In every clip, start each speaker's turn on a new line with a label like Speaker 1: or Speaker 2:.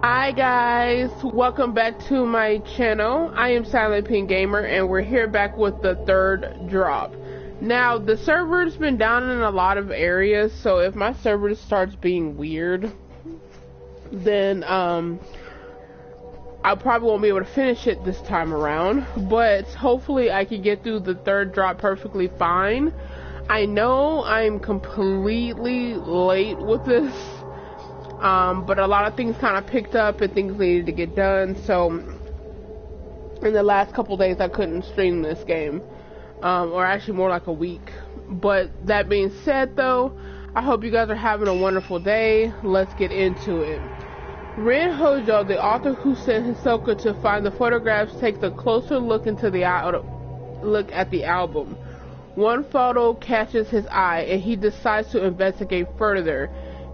Speaker 1: Hi guys, welcome back to my channel. I am S1lentP1nkGam3r and we're here back with the third drop. Now the server's been down in a lot of areas, so if my server starts being weird, then I probably won't be able to finish it this time around, but hopefully I can get through the third drop perfectly fine. I know I'm completely late with this. But a lot of things kind of picked up and things needed to get done, so in the last couple days I couldn't stream this game, or actually more like a week. But that being said though, I hope you guys are having a wonderful day. Let's get into it. Ren Hojo, the author who sent Hisoka to find the photographs, takes a closer look at the album. One photo catches his eye and he decides to investigate further.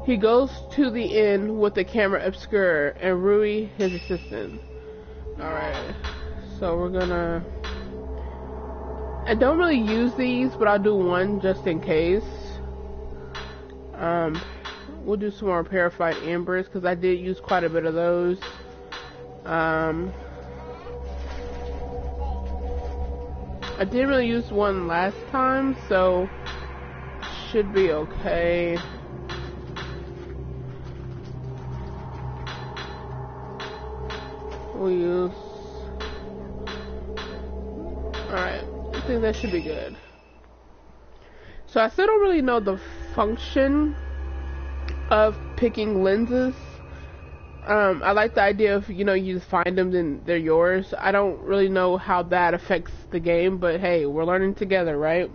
Speaker 1: He goes to the inn with the camera obscure and Rui, his assistant. Alright, so we're gonna... I don't really use these, but I'll do one just in case. We'll do some more purified embers, because I did use quite a bit of those. I didn't really use one last time, so should be okay. We'll use... Alright, I think that should be good. So I still don't really know the function of picking lenses. I like the idea of, you just find them, then they're yours. I don't really know how that affects the game, but hey, we're learning together, right?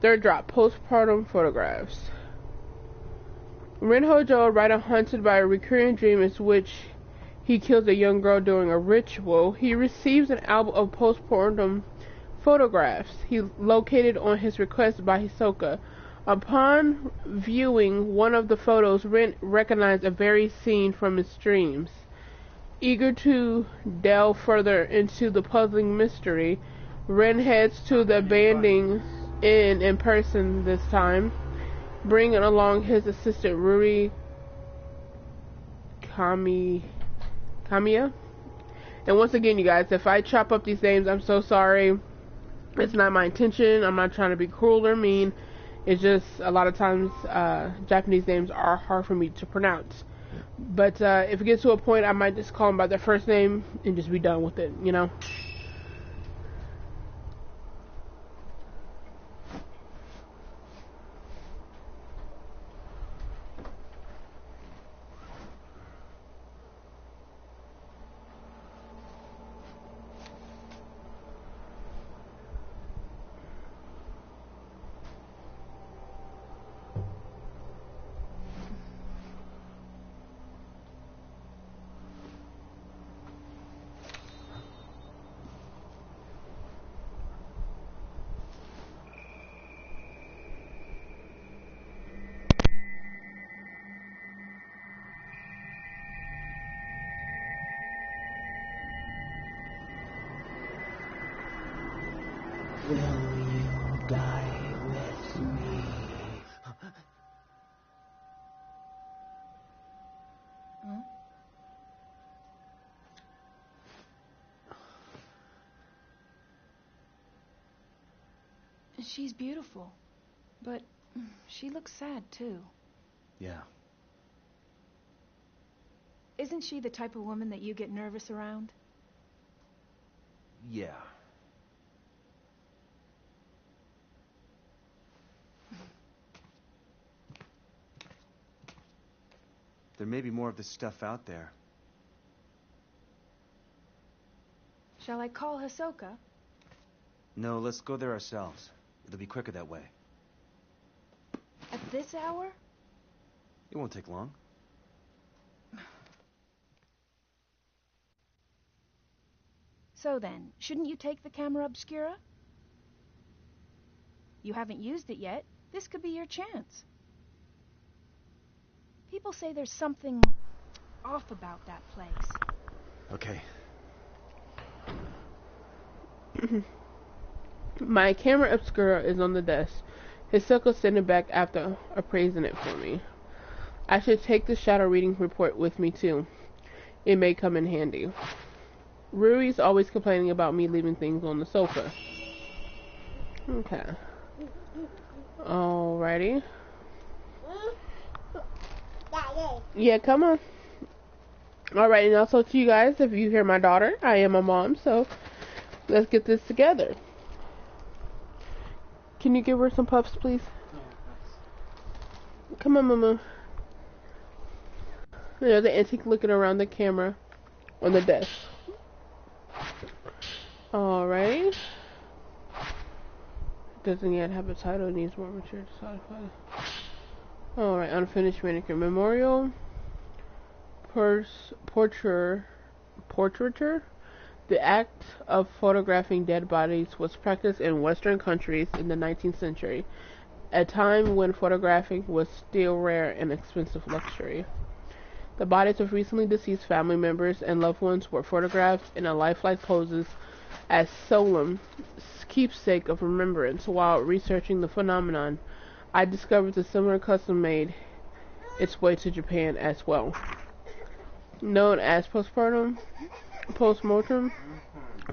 Speaker 1: Third drop, postpartum photographs. Ren Hojo, a writer hunted by a recurring dream in which he kills a young girl during a ritual. He receives an album of postpartum photographs he located on his request by Hisoka. Upon viewing one of the photos, Ren recognized a very scene from his dreams. Eager to delve further into the puzzling mystery, Ren heads to the abandoned inn in person this time, bringing along his assistant Rui Kamiya. And once again, you guys, if I chop up these names, I'm so sorry. It's not my intention. I'm not trying to be cruel or mean. It's just a lot of times Japanese names are hard for me to pronounce. But if it gets to a point, I might just call them by their first name and just be done with it,
Speaker 2: Will you die with me?
Speaker 3: Huh? She's beautiful, but she looks sad too.
Speaker 2: Yeah.
Speaker 3: Isn't she the type of woman that you get nervous around?
Speaker 2: Yeah. There may be more of this stuff out there.
Speaker 3: Shall I call Hisoka?
Speaker 2: No, let's go there ourselves. It'll be quicker that way.
Speaker 3: At this hour?
Speaker 2: It won't take long.
Speaker 3: So then, shouldn't you take the camera obscura? You haven't used it yet. This could be your chance. People say there's something off about that place.
Speaker 2: Okay.
Speaker 1: My camera obscura is on the desk. Hisoka sent it back after appraising it for me. I should take the shadow reading report with me too. It may come in handy. Rui's always complaining about me leaving things on the sofa. Okay. Alrighty. Yeah, come on. Alright, and also to you guys, if you hear my daughter, I am a mom, so let's get this together. Can you give her some puffs, please? Come on, Mama. There's the antique looking around the camera on the desk. Alright. Doesn't yet have a title, needs more material to solidify. Alright, unfinished manicure memorial. Portraiture. The act of photographing dead bodies was practiced in Western countries in the 19th century, a time when photographing was still rare and expensive luxury. The bodies of recently deceased family members and loved ones were photographed in a lifelike poses as solemn keepsake of remembrance. While researching the phenomenon, I discovered a similar custom made its way to Japan as well. Known as postmortem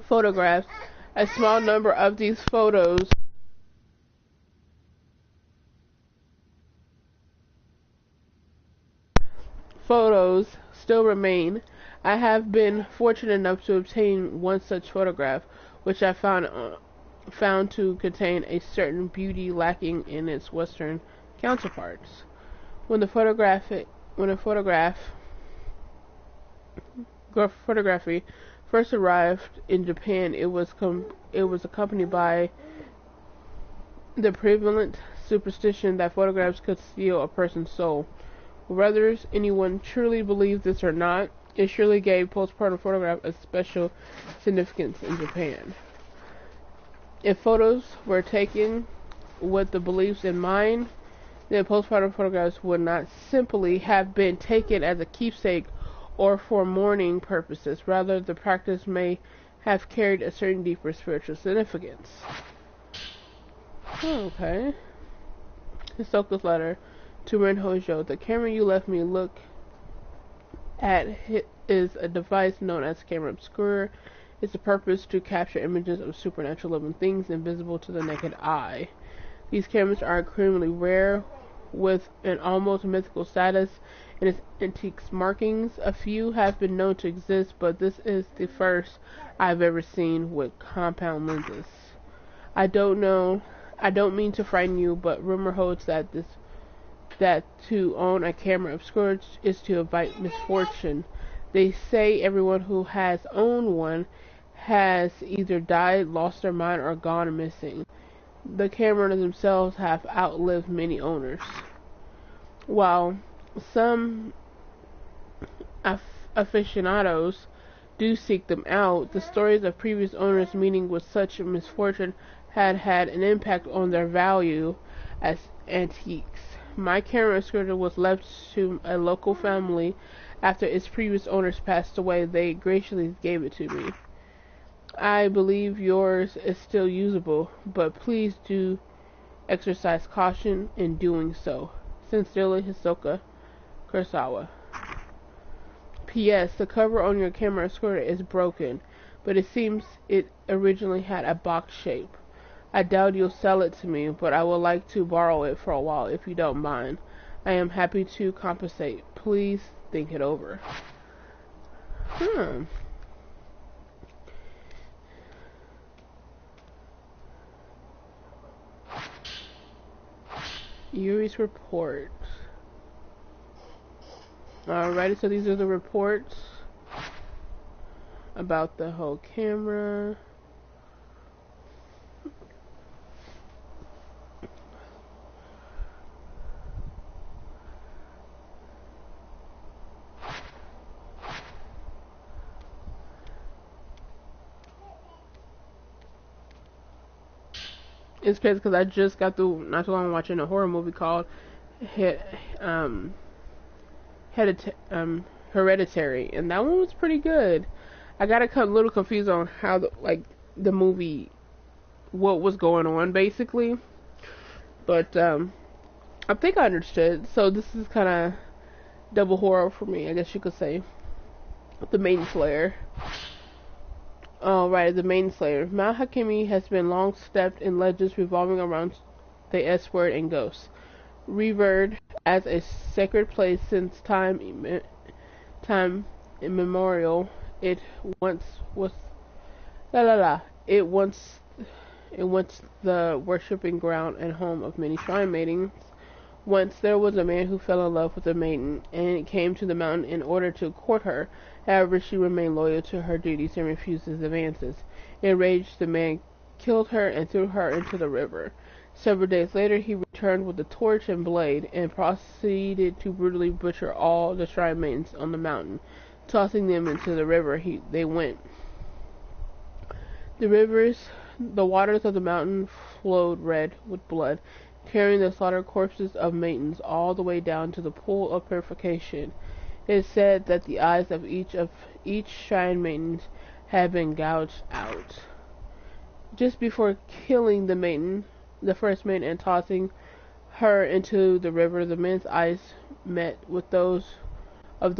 Speaker 1: photographs, a small number of these photos still remain. I have been fortunate enough to obtain one such photograph, which I found to contain a certain beauty lacking in its Western counterparts. When photography first arrived in Japan, it was accompanied by the prevalent superstition that photographs could steal a person's soul. Whether anyone truly believed this or not, it surely gave postpartum photograph a special significance in Japan. If photos were taken with the beliefs in mind, then postpartum photographs would not simply have been taken as a keepsake or for mourning purposes. Rather, the practice may have carried a certain deeper spiritual significance. Okay. Hisoka's letter to Ren Hojo. The camera you left me look at is a device known as camera obscura. Its purpose to capture images of supernatural living things invisible to the naked eye. These cameras are extremely rare, with an almost mythical status in its antiques markings. A few have been known to exist, but this is the first I've ever seen with compound lenses. I don't mean to frighten you, but rumor holds that to own a camera obscura is to invite misfortune. They say everyone who has owned one has either died, lost their mind, or gone missing. The cameras themselves have outlived many owners. While some aficionados do seek them out, the stories of previous owners meeting with such misfortune had an impact on their value as antiques. My camera obscura was left to a local family after its previous owners passed away. They graciously gave it to me. I believe yours is still usable, but please do exercise caution in doing so. Sincerely, Hisoka Kurosawa. P.S. The cover on your camera obscura is broken, but it seems it originally had a box shape. I doubt you'll sell it to me, but I would like to borrow it for a while if you don't mind. I am happy to compensate. Please think it over. Yuri's report. Alrighty, so these are the reports about the whole camera. It's crazy because I just got through not too long watching a horror movie called Hereditary, and that one was pretty good. I got a little confused on how the movie, what was going on basically, but I think I understood. So this is kind of double horror for me, I guess you could say. The Maiden Slayer. Alright, the Maiden Slayer. Mount Hakimi has been long steeped in legends revolving around the S word and ghosts. Revered as a sacred place since time immemorial, it once was It once the worshipping ground and home of many shrine maidens. Once there was a man who fell in love with a maiden, and came to the mountain in order to court her. However, she remained loyal to her duties and refused his advances. Enraged, the man killed her and threw her into the river. Several days later, he returned with a torch and blade, and proceeded to brutally butcher all the shrine maidens on the mountain. Tossing them into the river, they went. The waters of the mountain flowed red with blood, carrying the slaughtered corpses of maidens all the way down to the pool of purification. It is said that the eyes of each shrine maiden had been gouged out. Just before killing the first maiden, and tossing her into the river, the man's eyes met with those of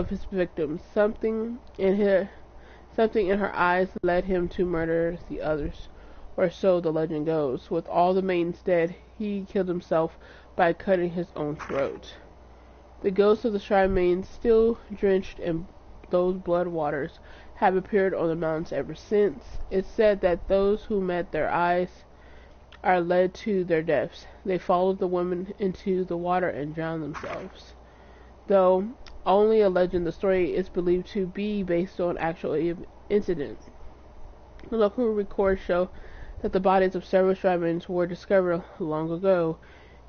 Speaker 1: his victims. Something in her eyes led him to murder the others, or so the legend goes. With all the maidens dead, he killed himself by cutting his own throat. The ghosts of the shrine maidens, still drenched in those blood waters, have appeared on the mountains ever since. It's said that those who met their eyes are led to their deaths. They followed the women into the water and drowned themselves. Though only a legend, the story is believed to be based on actual incidents. The local records show that the bodies of several shrine maidens were discovered long ago,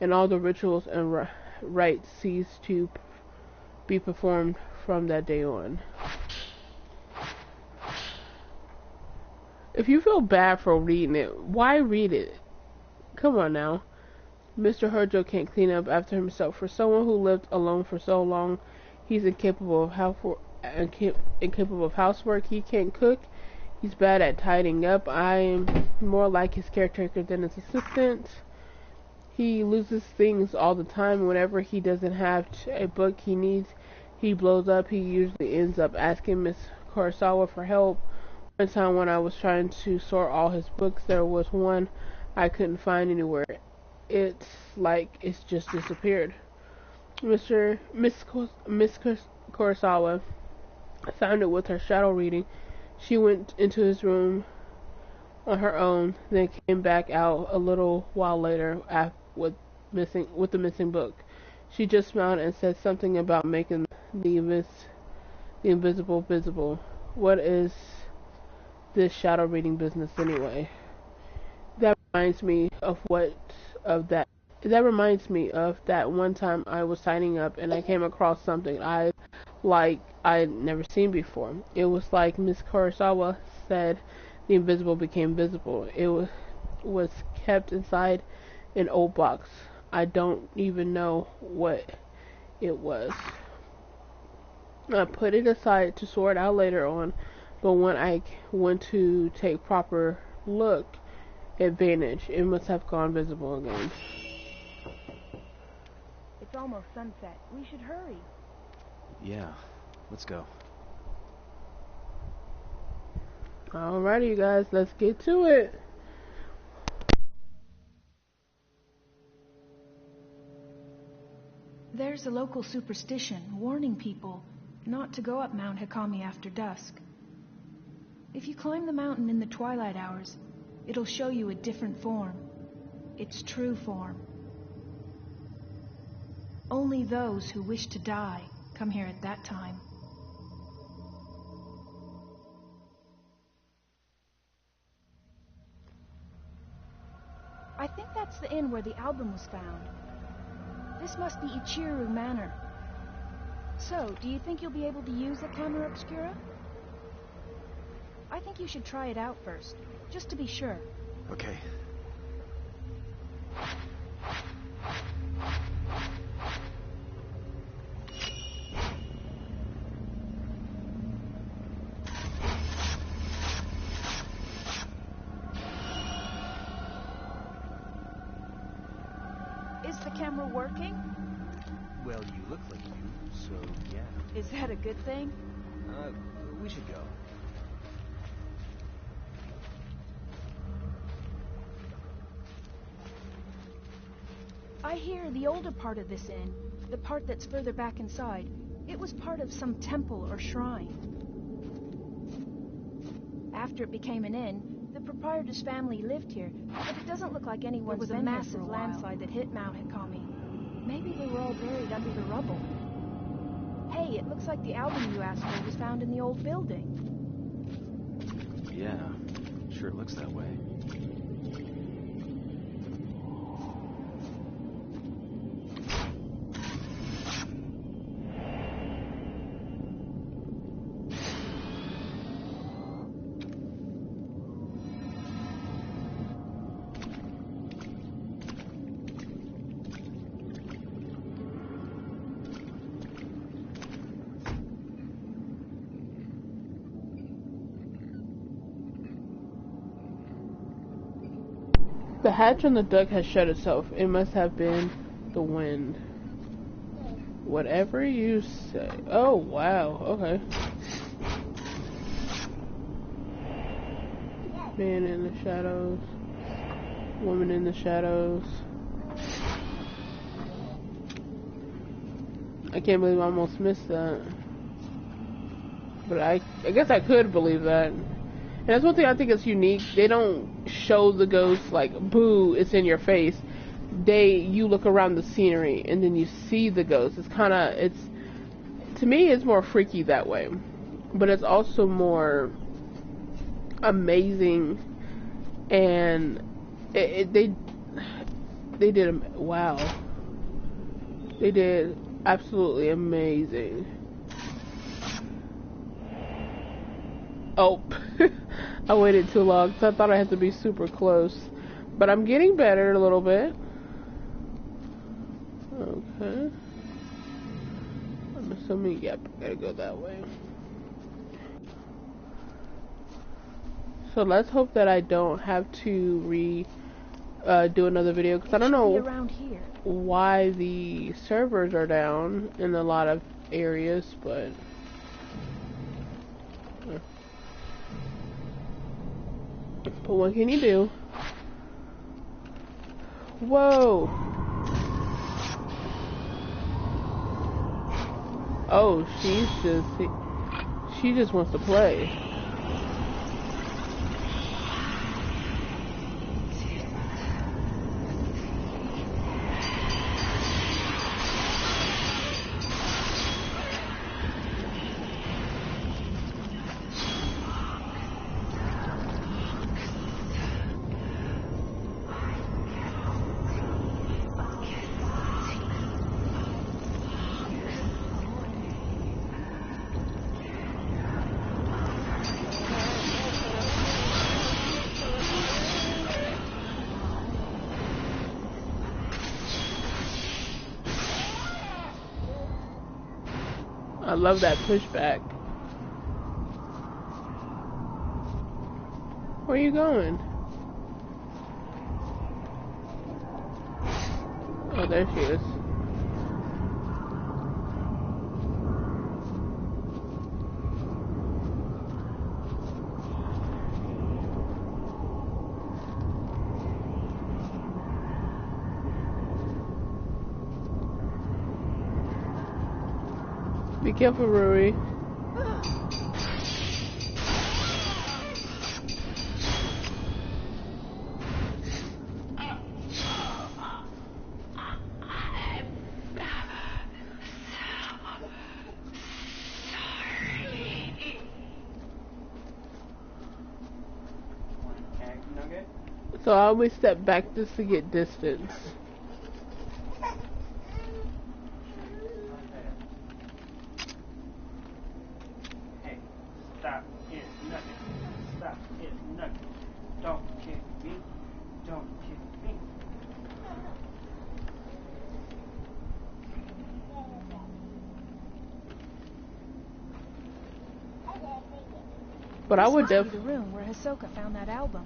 Speaker 1: and all the rituals and rites ceased to be performed from that day on. If you feel bad for reading it, why read it? Come on now. Mr. Hojo can't clean up after himself. For someone who lived alone for so long, he's incapable of housework. He can't cook. He's bad at tidying up. I am more like his caretaker than his assistant. He loses things all the time. Whenever he doesn't have a book he needs, he blows up. He usually ends up asking Miss Kurosawa for help. One time when I was trying to sort all his books, there was one I couldn't find anywhere. It's like it's just disappeared. Miss Kurosawa found it with her shadow reading. She went into his room on her own, then came back out a little while later with the missing book. She just smiled and said something about making the invisible visible. What is this shadow reading business anyway? That reminds me of that one time I was tidying up and I came across something I'd never seen before. It was like Miss Kurosawa said, the invisible became visible. It was kept inside an old box. I don't even know what it was. I put it aside to sort out later on, but when I went to take proper look, it vanished. It must have gone visible again.
Speaker 3: It's almost sunset. We should hurry.
Speaker 2: Yeah, let's go.
Speaker 1: Alrighty, you guys, let's get to it.
Speaker 3: There's a local superstition warning people not to go up Mount Hakami after dusk. If you climb the mountain in the twilight hours, it'll show you a different form. Its true form. Only those who wish to die come here at that time. I think that's the inn where the album was found. This must be Ichiru Manor. So, do you think you'll be able to use the camera obscura? I think you should try it out first, just to be sure.
Speaker 2: Okay.
Speaker 3: Is the camera working?
Speaker 2: Well, you look like you, so yeah.
Speaker 3: Is that a good thing?
Speaker 2: We should go.
Speaker 3: I hear the older part of this inn, the part that's further back inside, it was part of some temple or shrine. After it became an inn, the proprietor's family lived here, but it doesn't look like anyone's been here for a while. There was a massive landslide that hit Mount Hikami. Maybe they were all buried under the rubble. Hey, it looks like the album you asked for was found in the old building.
Speaker 2: Yeah, sure looks that way.
Speaker 1: The hatch on the duck has shut itself. It must have been the wind. Whatever you say. Oh, wow. Okay. Man in the shadows. Woman in the shadows. I can't believe I almost missed that. But I guess I could believe that. And that's one thing I think is unique. They don't show the ghost like, boo, it's in your face. You look around the scenery and then you see the ghost. It's kind of, to me, it's more freaky that way. But it's also more amazing. And they did, wow. They did absolutely amazing. Oh, I waited too long, so I thought I had to be super close. But I'm getting better a little bit. Okay. I'm assuming, yep, I gotta go that way. So let's hope that I don't have to do another video, because I don't know why the servers are down in a lot of areas, but... But what can you do? Whoa! Oh, she just wants to play. I love that pushback. Where are you going? Oh, there she is. Be careful, Ruri. So I always step back just to get distance. But I would definitely
Speaker 3: the room where Hisoka found that album.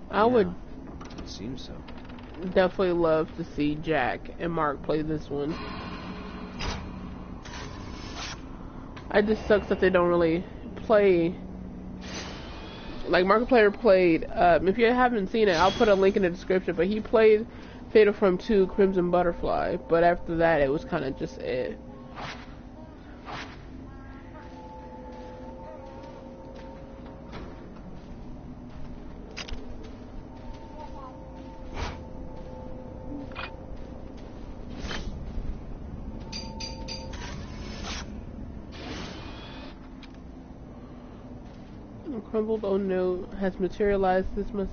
Speaker 1: I would
Speaker 2: it seems so.
Speaker 1: Definitely love to see Jack and Mark play this one. I just sucks that they don't really play. Like Markiplier played. If you haven't seen it, I'll put a link in the description. But he played Fatal Frame 2 Crimson Butterfly. But after that, it was kind of just it. Crumbled, oh no, has materialized. This must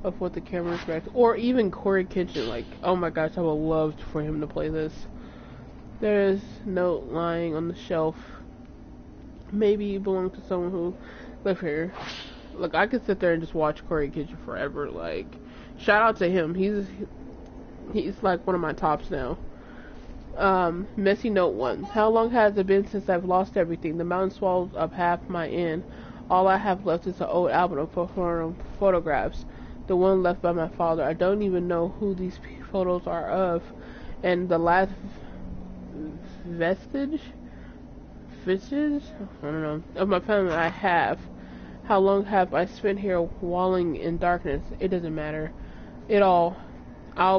Speaker 1: of what the camera is back. Or even Corey Kitchen, like, oh my gosh, I would love for him to play this. There's note lying on the shelf. Maybe it belonged to someone who lived here. Look, I could sit there and just watch Corey Kitchen forever. Like, shout out to him. He's like one of my tops now. Messy note 1. How long has it been since I've lost everything? The mountain swallowed up half my inn. All I have left is an old album of photographs. The one left by my father. I don't even know who these photos are of. And the last vestiges, I don't know, of my family I have. How long have I spent here walling in darkness? It doesn't matter. I'll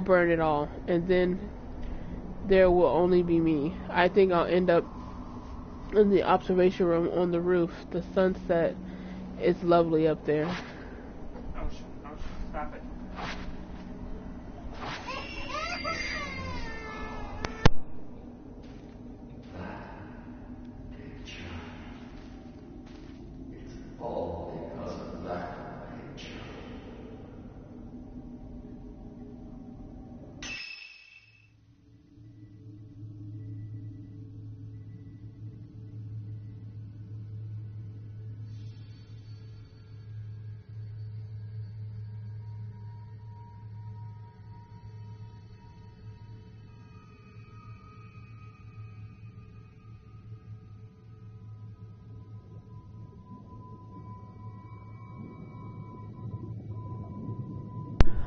Speaker 1: burn it all. And then there will only be me. I think I'll end up in the observation room on the roof. The sunset is lovely up there.
Speaker 4: Oh, stop it.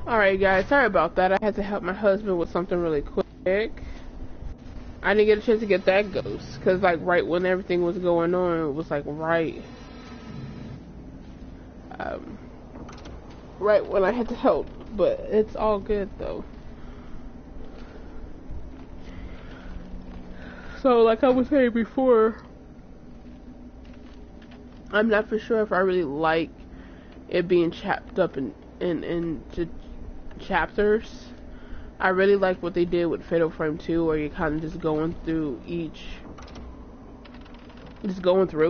Speaker 1: Alright guys, sorry about that. I had to help my husband with something really quick. I didn't get a chance to get that ghost, because like right when everything was going on, it was like right when I had to help, but it's all good though. So like I was saying before, I'm not for sure if I really like it being chopped up into chapters. I really like what they did with Fatal Frame 2, where you're kind of just going through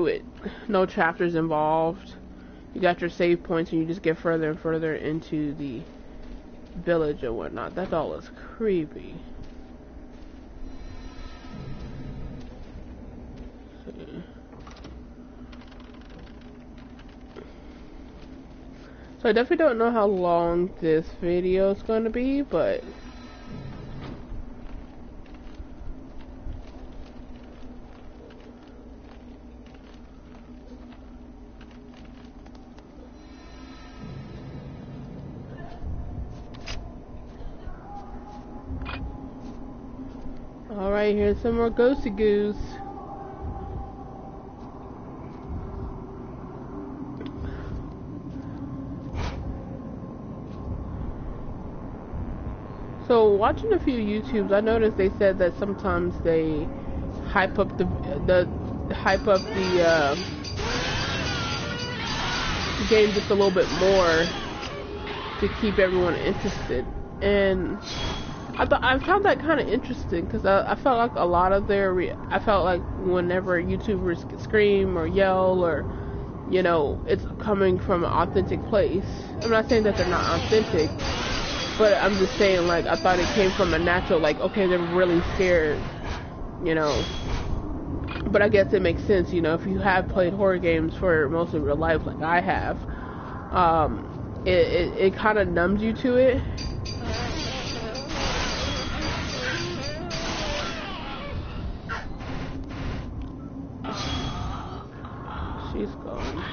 Speaker 1: it. No chapters involved. You got your save points and you just get further and further into the village and whatnot. That doll is creepy. So I definitely don't know how long this video is going to be, but alright, here's some more ghosty goose. So watching a few YouTubes, I noticed they said that sometimes they hype up the game just a little bit more to keep everyone interested, and I found that kind of interesting because I felt like a lot of I felt like whenever YouTubers scream or yell or it's coming from an authentic place. I'm not saying that they're not authentic, but I'm just saying, like, I thought it came from a natural, like, okay, they're really scared, But I guess it makes sense, if you have played horror games for most of your life, like I have, it kind of numbs you to it. She's gone.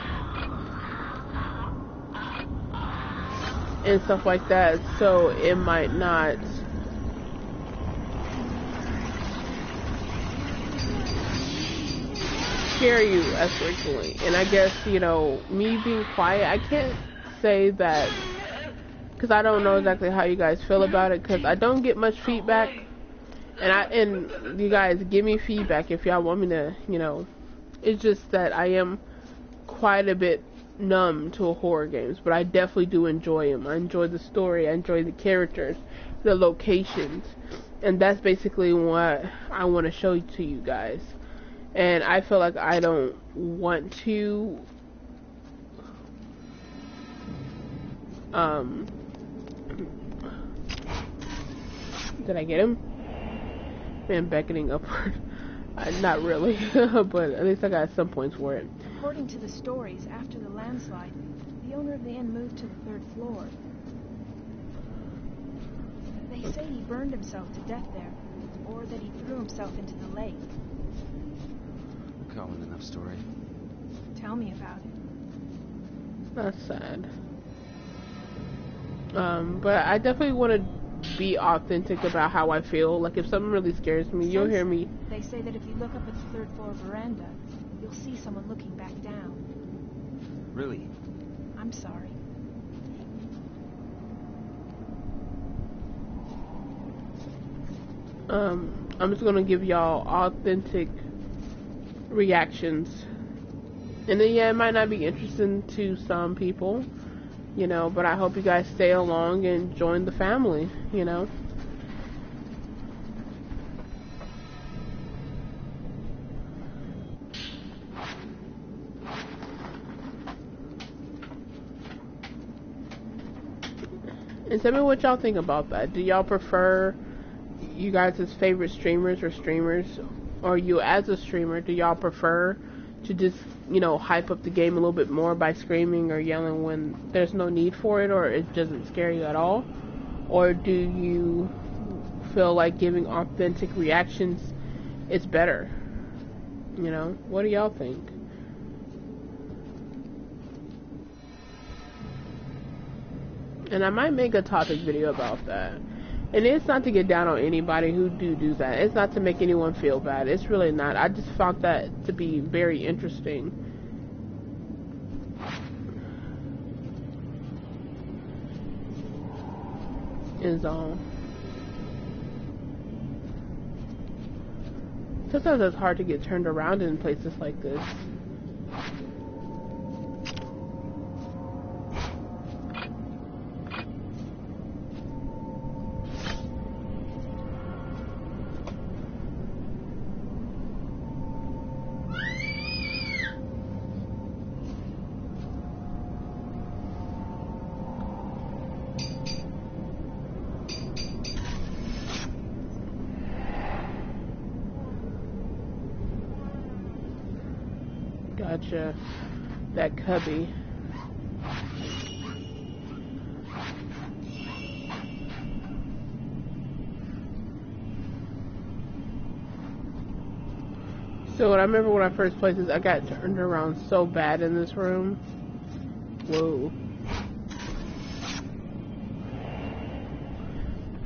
Speaker 1: And stuff like that, so it might not scare you as frequently. And I guess, you know, me being quiet, I can't say that, because I don't know exactly how you guys feel about it, because I don't get much feedback. And you guys give me feedback if y'all want me to, you know. It's just that I am quite a bit numb to horror games, but I definitely do enjoy them. I enjoy the story, I enjoy the characters, the locations, and that's basically what I want to show to you guys. And I feel like I don't want to did I get him? Man, beckoning upward. Not really, but at least I got some points for it.
Speaker 3: According to the stories, after the landslide, the owner of the inn moved to the 3rd floor. They say he burned himself to death there, or that he threw himself into the lake.
Speaker 2: Common enough story.
Speaker 3: Tell me about it.
Speaker 1: That's sad. But I definitely want to be authentic about how I feel. Like, if something really scares me, you'll hear me.
Speaker 3: They say that if you look up at the 3rd floor veranda, you'll see someone looking back down.
Speaker 2: Really?
Speaker 3: I'm sorry.
Speaker 1: I'm just gonna give y'all authentic reactions. And then, yeah, it might not be interesting to some people, you know, but I hope you guys stay along and join the family, you know. And tell me what y'all think about that. Do y'all prefer you guys' favorite streamers, or you as a streamer, do y'all prefer to just, you know, hype up the game a little bit more by screaming or yelling when there's no need for it, or it doesn't scare you at all? Or do you feel like giving authentic reactions is better? You know, what do y'all think? And I might make a topic video about that. And it's not to get down on anybody who do that. It's not to make anyone feel bad. It's really not. I just found that to be very interesting. Is all. Sometimes it's hard to get turned around in places like this. Gotcha. That cubby. So I remember when I first played this, I got turned around so bad in this room. Whoa.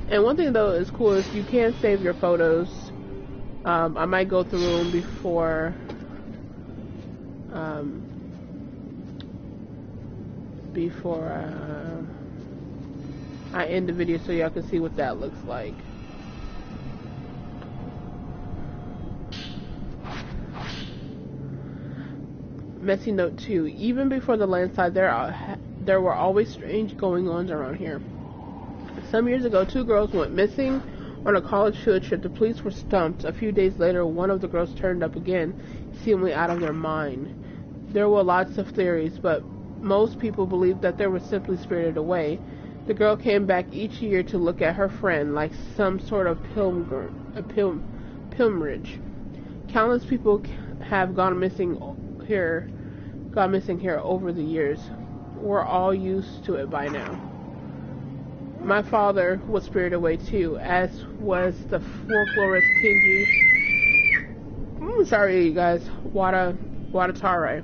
Speaker 1: And one thing though is cool is you can save your photos. I might go through them before I end the video so y'all can see what that looks like. Messy note 2. Even before the landslide, there were always strange going-ons around here. Some years ago, 2 girls went missing on a college field trip. The police were stumped. A few days later, one of the girls turned up again, seemingly out of their mind. There were lots of theories, but most people believed that they were simply spirited away. The girl came back each year to look at her friend, like some sort of pilgrimage. Countless people have gone missing here over the years. We're all used to it by now. My father was spirited away too, as was the folklorist Kenji. Sorry, you guys. Watatare.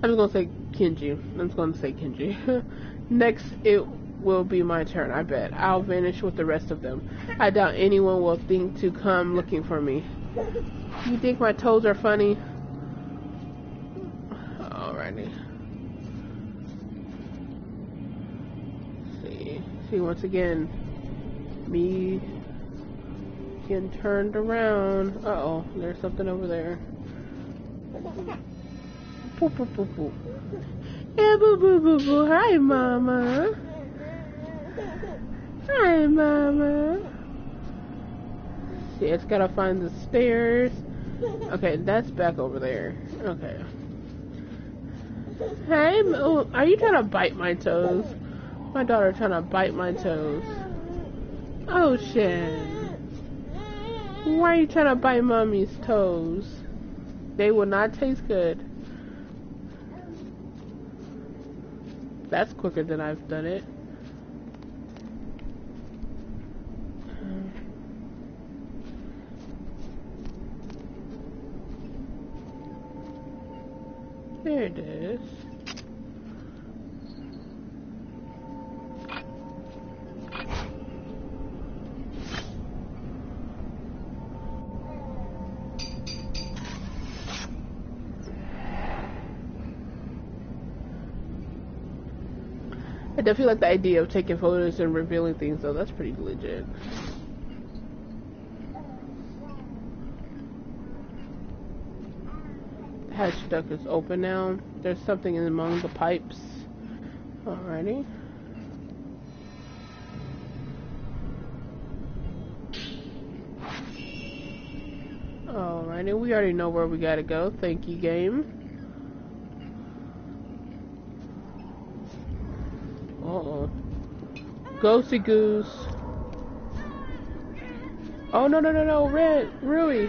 Speaker 1: I'm just gonna say Kenji. Next, it will be my turn, I bet. I'll vanish with the rest of them. I doubt anyone will think to come looking for me. You think my toes are funny? Alrighty. See once again. Me getting turned around. Uh-oh, there's something over there. Boop, boop, boop, boop. Yeah, boo, boo, boo, boo. Hi, Mama. Hi, Mama. See, it's gotta find the stairs. Okay, that's back over there. Okay. Hi, oh, are you trying to bite my toes? My daughter trying to bite my toes. Ocean. Why are you trying to bite mommy's toes? They will not taste good. That's quicker than I've done it. There it is. I definitely like the idea of taking photos and revealing things, though. That's pretty legit. The hatch duct is open now. There's something in among the pipes. Alrighty. Alrighty, we already know where we gotta go. Thank you, game. Uh-oh. Ghosty goose. Oh, no, no, no, no. Red. Rui.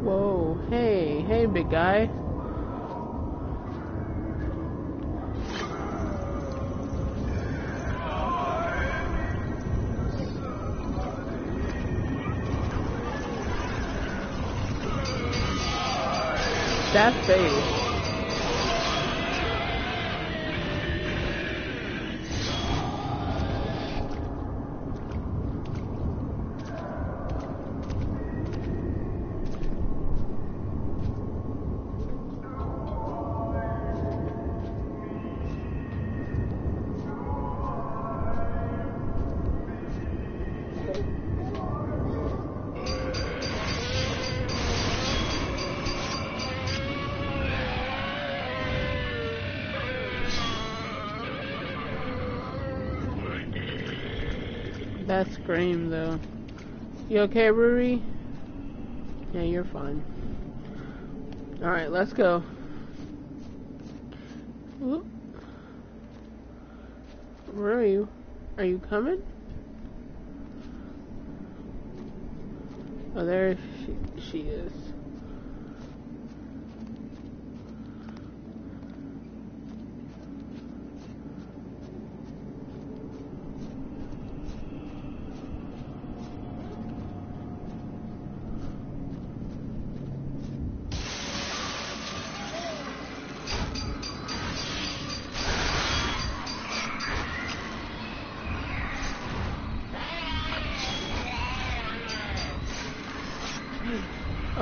Speaker 1: Whoa. Hey. Hey, big guy. That face. That scream though. You okay, Ruri? Yeah, you're fine. Alright, let's go. Whoop. Ruri, are you coming? Oh, there she is.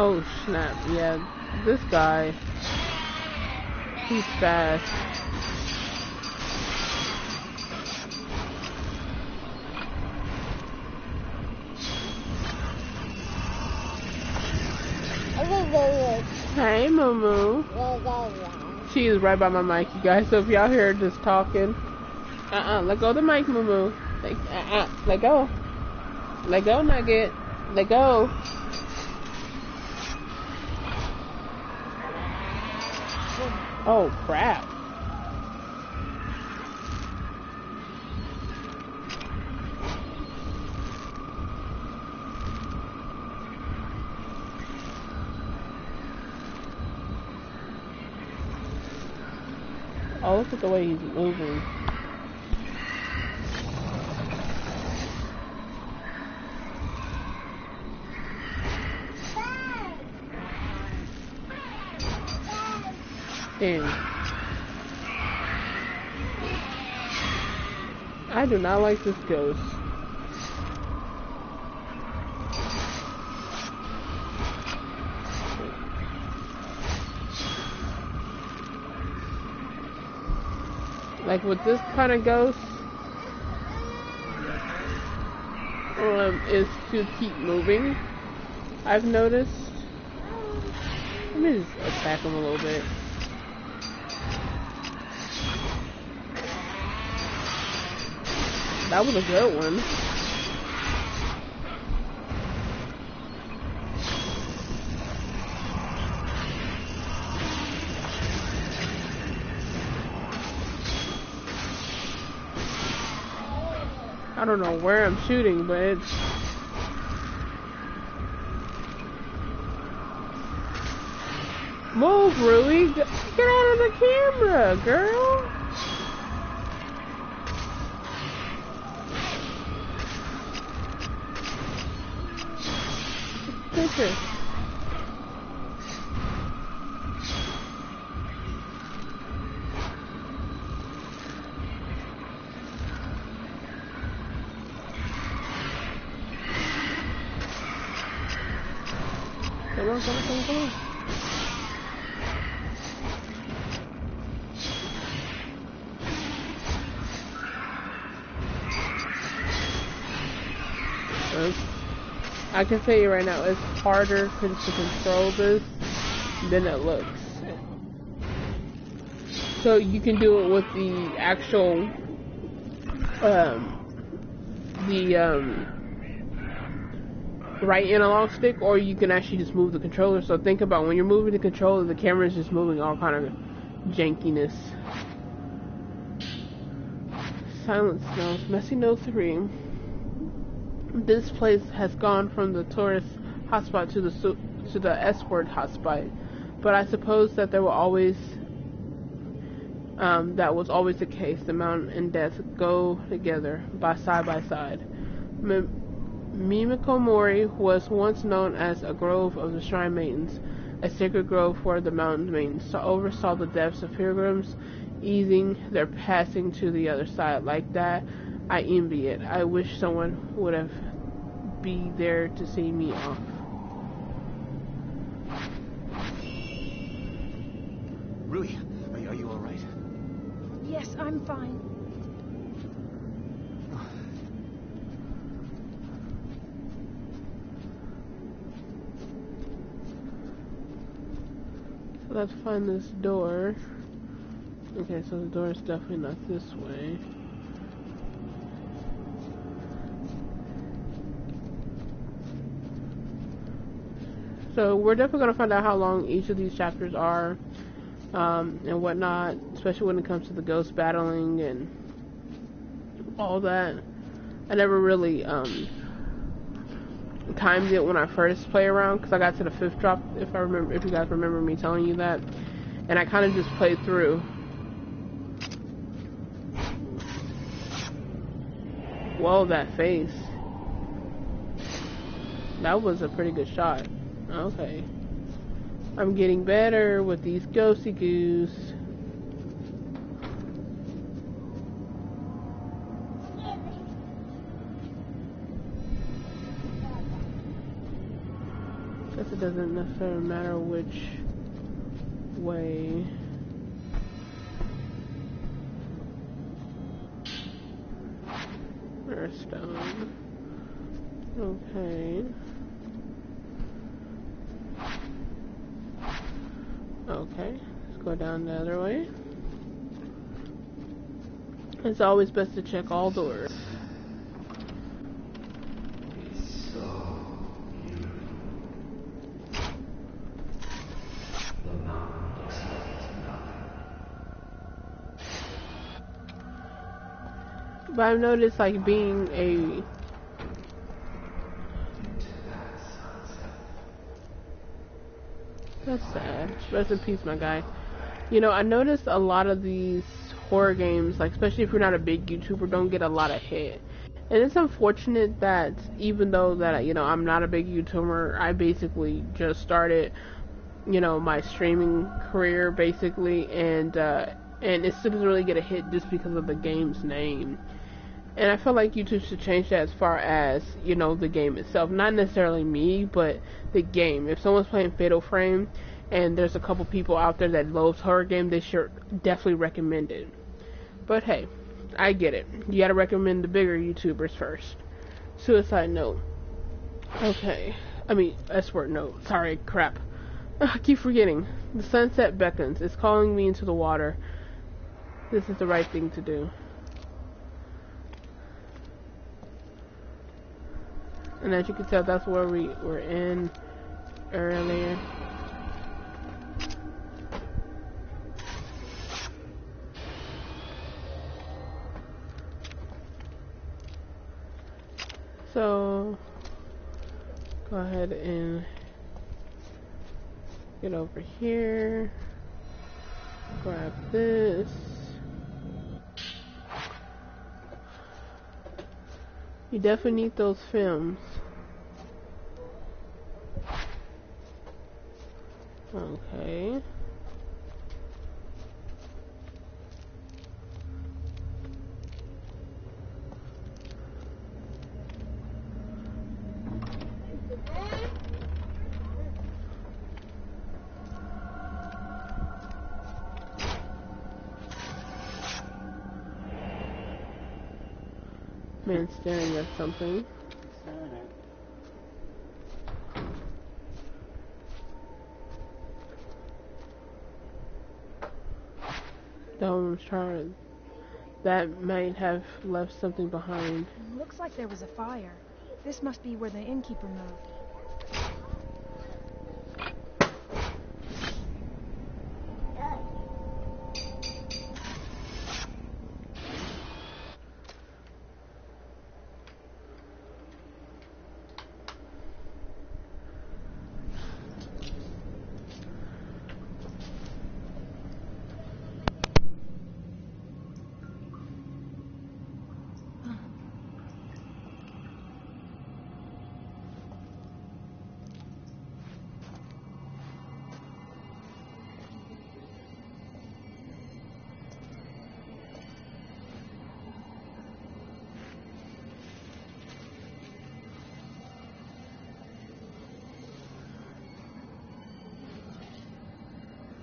Speaker 1: Oh snap, yeah, this guy, he's fast. Hey, Moo. She is right by my mic, you guys, so if y'all hear her just talking, let go of the mic, Moo. Let go. Let go, Nugget. Let go. Oh crap. Oh, look at the way he's moving. Damn. I do not like this ghost. Like with this kind of ghost, is to keep moving. I've noticed. Let me just attack him a little bit. That was a good one. I don't know where I'm shooting, but it's... Move, Rui! Get out of the camera, girl! Picture. Come on, come on, come on, come on. I can tell you right now, it's harder to control this than it looks. So you can do it with the actual, right analog stick, or you can actually just move the controller. So think about when you're moving the controller, the camera is just moving all kind of jankiness. Silent Snows, Messy No 3. This place has gone from the tourist hotspot to the escort hotspot, but I suppose that there will always that was always the case. The mountain and death go together side by side. Mimikomori was once known as a grove of the Shrine Maidens, a sacred grove where the mountain maidens oversaw the deaths of pilgrims, easing their passing to the other side. Like that, I envy it. I wish someone would have be there to see me off.
Speaker 2: Rui, are you all right?
Speaker 3: Yes, I'm fine.
Speaker 1: So let's find this door. Okay, so the door is definitely not this way. So we're definitely going to find out how long each of these chapters are, and whatnot, especially when it comes to the ghost battling and all that. I never really timed it when I first play around, because I got to the 5th drop, if you guys remember me telling you that, and I kind of just played through. Whoa, that face. That was a pretty good shot. Okay. I'm getting better with these ghosty goose. Guess it doesn't necessarily matter which way. There's stone. Okay. Okay, let's go down the other way. It's always best to check all doors. But I've noticed, like, being a... That's sad. Rest in peace, my guy. You know, I noticed a lot of these horror games, like, especially if you're not a big YouTuber, don't get a lot of hit. And it's unfortunate that even though that, you know, I'm not a big YouTuber, I basically just started you know, my streaming career basically, and it still doesn't really get a hit just because of the game's name. And I feel like YouTube should change that as far as, you know, the game itself. Not necessarily me, but the game. If someone's playing Fatal Frame and there's a couple people out there that loves horror game, they should definitely recommend it. But hey, I get it. You gotta recommend the bigger YouTubers first. Suicide note. Okay. I mean, S-word note. Sorry, crap. I keep forgetting. The sunset beckons. It's calling me into the water. This is the right thing to do. And as you can tell, that's where we were in earlier. So, go ahead and get over here. Grab this. You definitely need those films. Okay. Man staring at something. That one was trying. That might have left something behind.
Speaker 3: Looks like there was a fire. This must be where the innkeeper moved.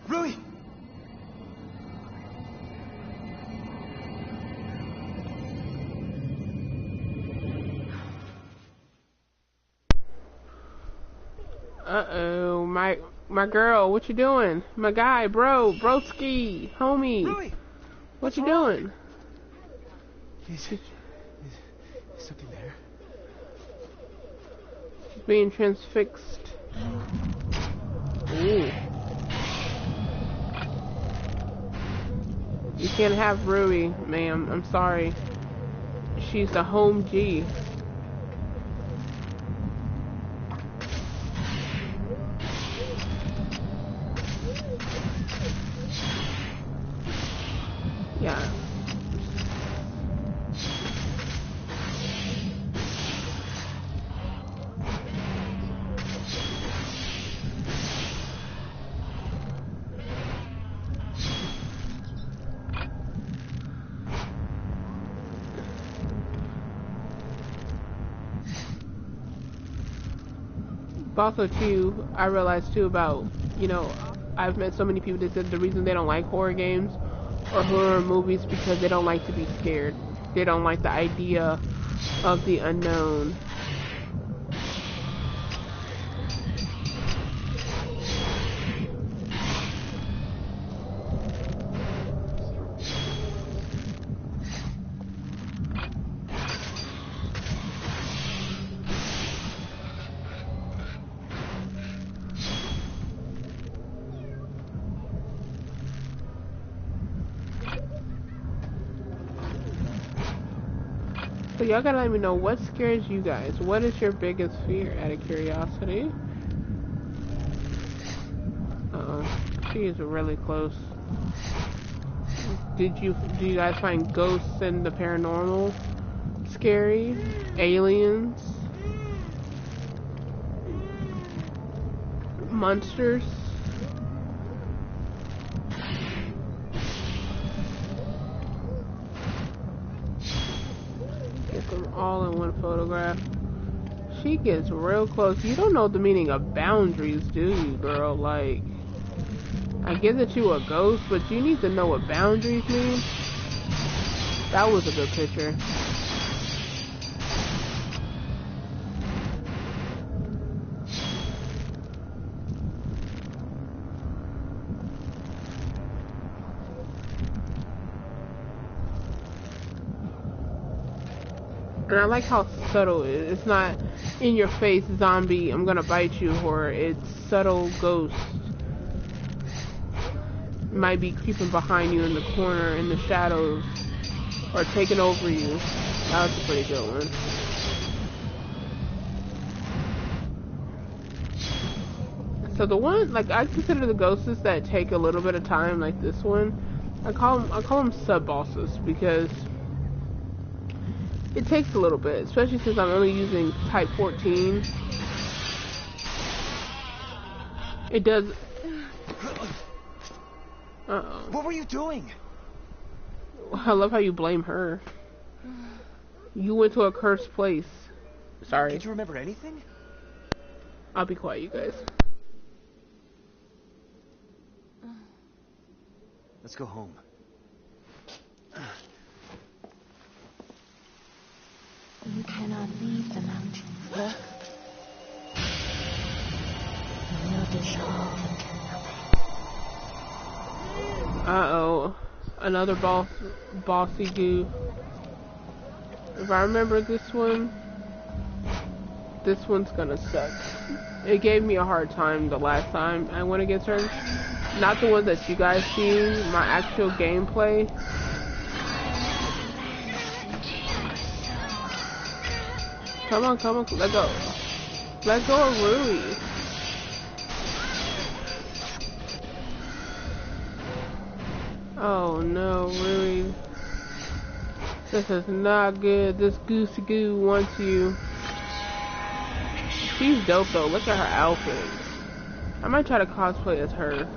Speaker 2: Rui!
Speaker 1: Uh-oh, my girl, what you doing? My guy, broski, homie.
Speaker 2: Rui!
Speaker 1: What you doing?
Speaker 2: Is something there?
Speaker 1: Being transfixed. Ooh. You can't have Rui, ma'am. I'm sorry. She's the home G. Yeah. Also too, I realized too about, you know, I've met so many people that said the reason they don't like horror games or horror movies because they don't like to be scared. They don't like the idea of the unknown. So y'all gotta let me know what scares you guys. What is your biggest fear, out of curiosity? Uh-oh. She is really close. Do you guys find ghosts and the paranormal scary? Aliens? Monsters? all in one photograph. She gets real close. You don't know the meaning of boundaries, do you, girl? Like, I get that you a ghost, but you need to know what boundaries mean. That was a good picture. And I like how subtle it is. It's not in your face zombie, I'm gonna bite you horror. It's subtle ghost. Might be creeping behind you in the corner in the shadows or taking over you. That was a pretty good one. So the one, like, I consider the ghosts that take a little bit of time, like this one, I call them sub bosses, because it takes a little bit, especially since I'm only using type 14. It does. Uh-oh.
Speaker 2: What were you doing?
Speaker 1: I love how you blame her. You went to a cursed place. Sorry.
Speaker 2: Can't you remember anything?
Speaker 1: I'll be quiet, you guys.
Speaker 2: Let's go home.
Speaker 5: You cannot leave the mountains. Huh? You will dissolve into nothing.
Speaker 1: Uh-oh. Another bossy goo. If I remember this one's gonna suck. It gave me a hard time the last time I went against her. Not the one that you guys see, my actual gameplay. Come on, let go. Let go of Rui. Oh no, Rui. This is not good. This Goosey Goo wants you. She's dope though. Look at her outfit. I might try to cosplay as her.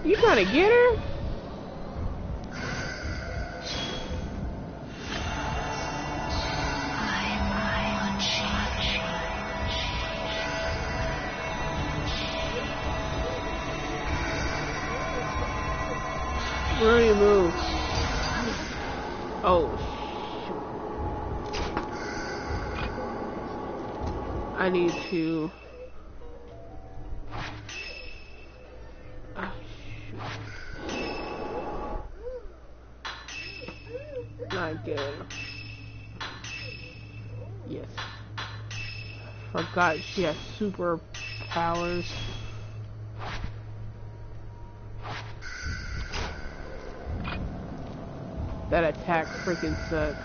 Speaker 1: You trying to get her? Where do you move? Oh, shoot. I need to... Oh, shoot. Not good. Yes. Forgot she has super powers. That attack freaking sucks.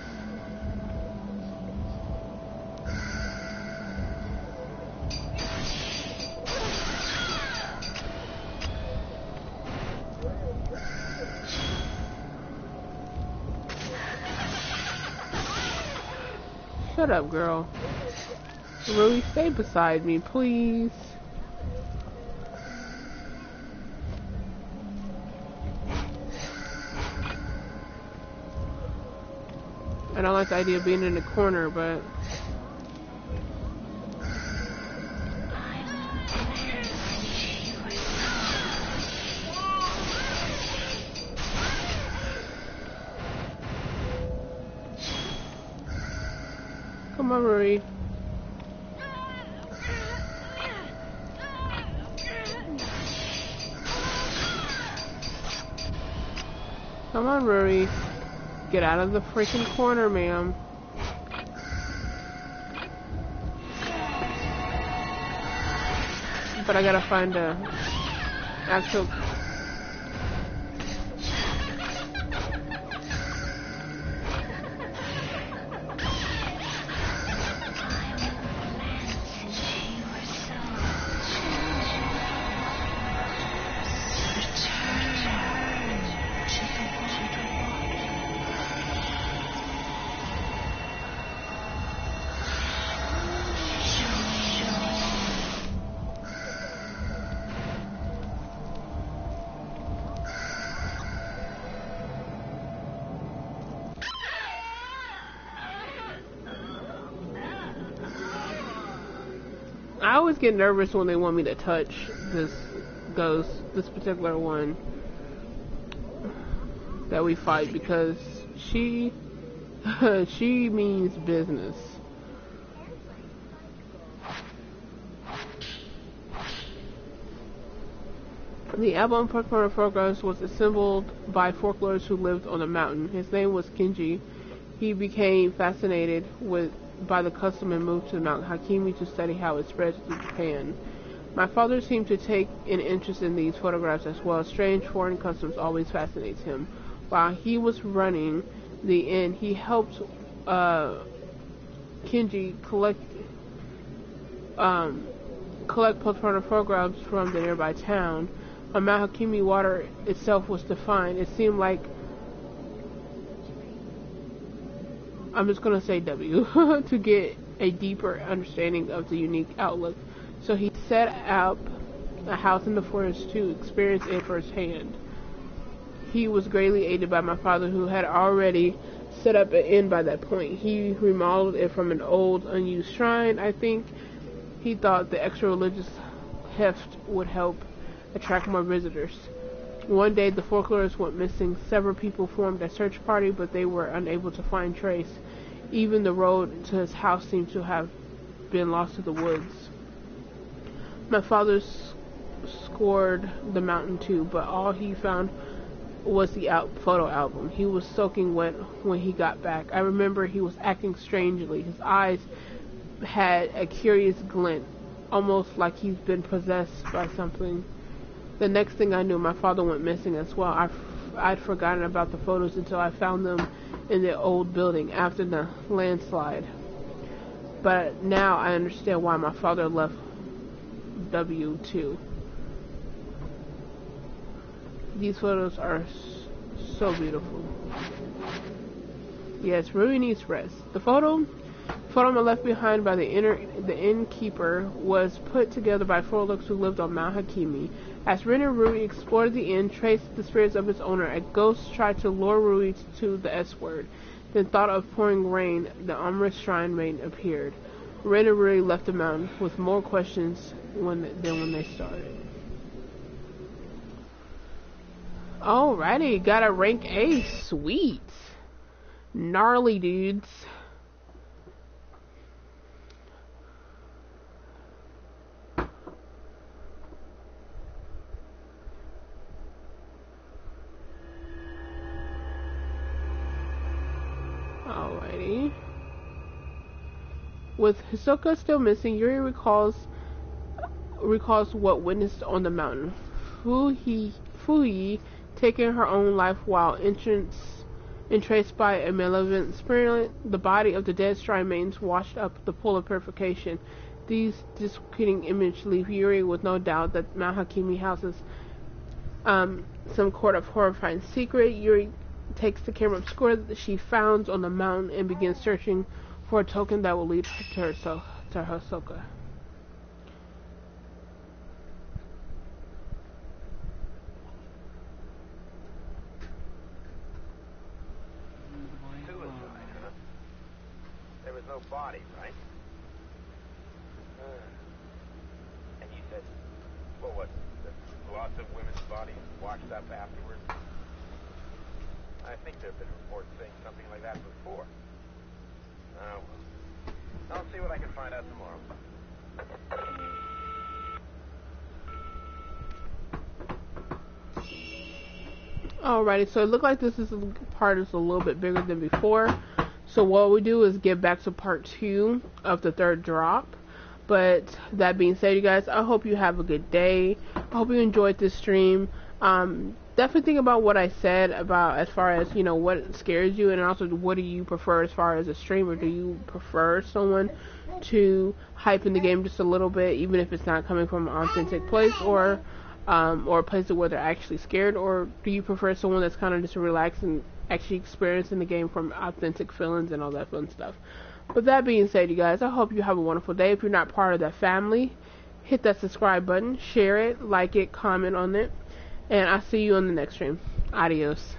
Speaker 1: Shut up, girl. Rui, stay beside me, please. I don't like the idea of being in a corner, but... Come on, Rui. Come on, Rui. Get out of the freaking corner, ma'am. But I gotta find a actual... I always get nervous when they want me to touch this ghost, this particular one that we fight, because she means business. The album Pokemon was assembled by folklorists who lived on the mountain. His name was Kenji. He became fascinated by the custom and moved to Mount Hakimi to study how it spread through Japan. My father seemed to take an interest in these photographs as well. Strange foreign customs always fascinates him. While he was running the inn, he helped Kenji collect postcard photographs from the nearby town. On Mount Hakimi, water itself was defined. It seemed like, I'm just going to say W, to get a deeper understanding of the unique outlook. So he set up a house in the forest to experience it firsthand. He was greatly aided by my father, who had already set up an inn by that point. He remodeled it from an old, unused shrine. I think he thought the extra religious heft would help attract more visitors. One day the folklorists went missing. Several people formed a search party, but they were unable to find trace. Even the road to his house seemed to have been lost to the woods. My father scoured the mountain too, but all he found was the photo album. He was soaking wet when he got back. I remember he was acting strangely. His eyes had a curious glint, almost like he's been possessed by something. The next thing I knew, my father went missing as well. I'd forgotten about the photos until I found them in the old building after the landslide. But now I understand why my father left W2. These photos are so beautiful. Yes, Rui needs rest. The photo left behind by the innkeeper was put together by folks who lived on Mount Hakimi. As Rin and Rui explored the inn, traced the spirits of its owner, a ghost tried to lure Rui to the S-word. Then thought of pouring rain, the ominous shrine maiden appeared. Rin and Rui left the mountain with more questions than when they started. Alrighty, got a rank A. Sweet. Gnarly dudes. Alrighty. With Hisoka still missing, Yuri recalls what witnessed on the mountain. Fuyi taking her own life while entraced by a malevolent spirit. The body of the dead shrine maidens washed up the pool of purification. These disquieting images leave Yuri with no doubt that Mount Hakimi houses some court of horrifying secret. Yuri takes the camera obscura that she found on the mountain and begins searching for a token that will lead her to Hisoka.
Speaker 6: Suicide, huh? There was no body, right? And you said, what was it? Lots of women's bodies washed up afterwards? I think there have been reports saying something like that before. Oh, well. I'll see what I can find out tomorrow.
Speaker 1: Alrighty, so it looked like this part is a little bit bigger than before. So what we do is get back to part 2 of the third drop. But that being said, you guys, I hope you have a good day. I hope you enjoyed this stream. Definitely think about what I said about as far as, you know, what scares you, and also what do you prefer as far as a streamer. Do you prefer someone to hype in the game just a little bit, even if it's not coming from an authentic place, or a place where they're actually scared, or do you prefer someone that's kind of just relaxed and actually experiencing the game from authentic feelings and all that fun stuff? With that being said, you guys, I hope you have a wonderful day. If you're not part of that family, hit that subscribe button, share it, like it, comment on it, and I'll see you on the next stream. Adios.